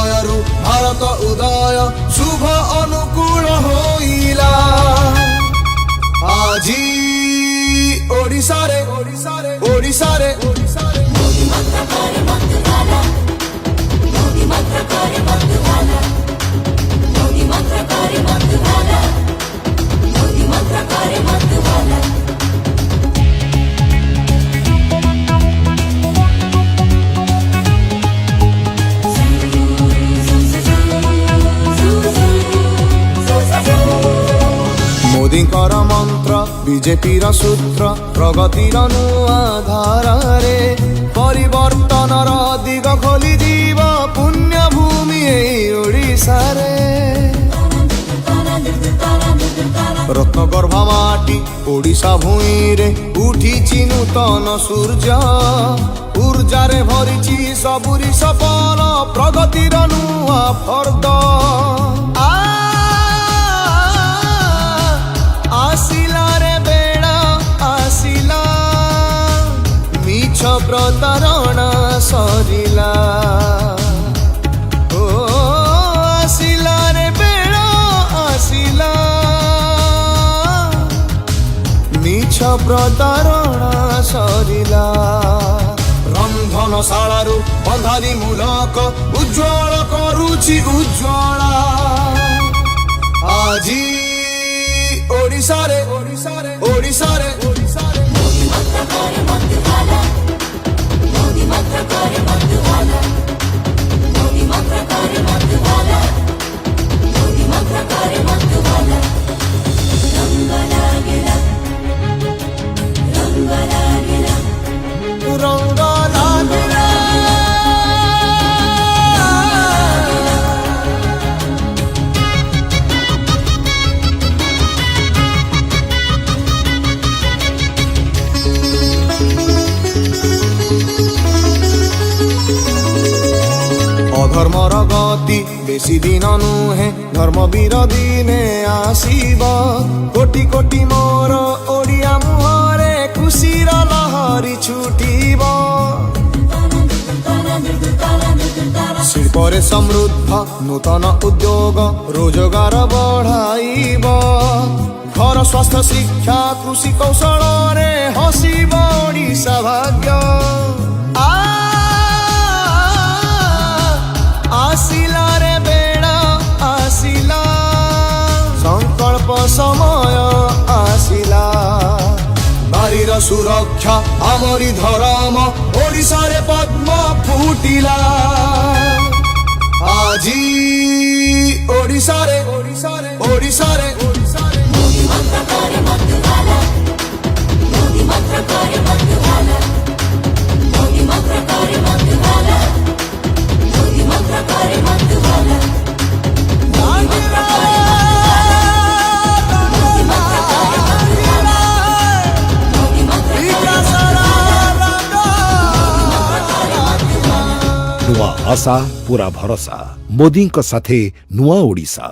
हृदयरु भारत उदय शुभ अनुकूल होइला आजी ओडिसा रे ओडिसा रे ओडिसा रे मोदी मंत्र करे मतवाला मोदी मंत्र करे मतवाला मोदी मंत्र करे मतवाला मोदी मंत्र करे मतवाला मोदींकर मंत्र बीजेपीर सूत्र प्रगतिर नुआ धारे परिवर्तनर दिग खोली दीव पुण्य भूमि ओडिशा रे रत्नगर्भ माटी ओडिशा भूई रे उठिछि नूतन सूर्य ऊर्जा रे भरिछि सबुरी सपन प्रगतिर नुआ फर्द आसिला रे बेड़ा आसिला मिछ प्रतारणा सरिला ओ आसिला रे बेड़ा आसिला मिछ प्रतारणा सरिला रंधनशालारु बंधाली मूलक उज्ज्वल करुछि उज्ज्वला आजी ओडिसा रे ओडिसा रे ओडिसा रे ओडिसा रे मोदी मंत्र करे मतवाला मोदी मंत्र करे मतवाला मोदी मंत्र करे मतवाला मोदी मंत्र करे मतवाला रंग लागेला रंग लागेला रंग लागेला धर्मर गति बेसी दिन नुहे धर्मवीर दिने आसीब कोटि कोटि मोर ओडिया मुहरे खुशीर लहरी छुटिब शिल्परे समृद्ध नूतन उद्योग रोजगार बढ़ाइब घर स्वास्थ्य शिक्षा कृषि कौशल रे हसिब ओडिशा भाग्य आसिला रे बेड़ा आसिला संकल्प समय आसिला नारीर सुरक्षा आमरी धर्म ओडिशा रे पद्म फुटिला आजी ओडिशा रे ओडिशा रे ओडिशा रे ओडिशा रे मोदी मंत्र करे मतवाला मोदी मंत्र करे मतवाला मोदी मंत्र करे मतवाला मोदी मंत्र करे मतवाला मोदी मंत्र करे मोदी मंत्र नुआ आशा पूरा भरोसा मोदी साथे नुआ ओडिशा।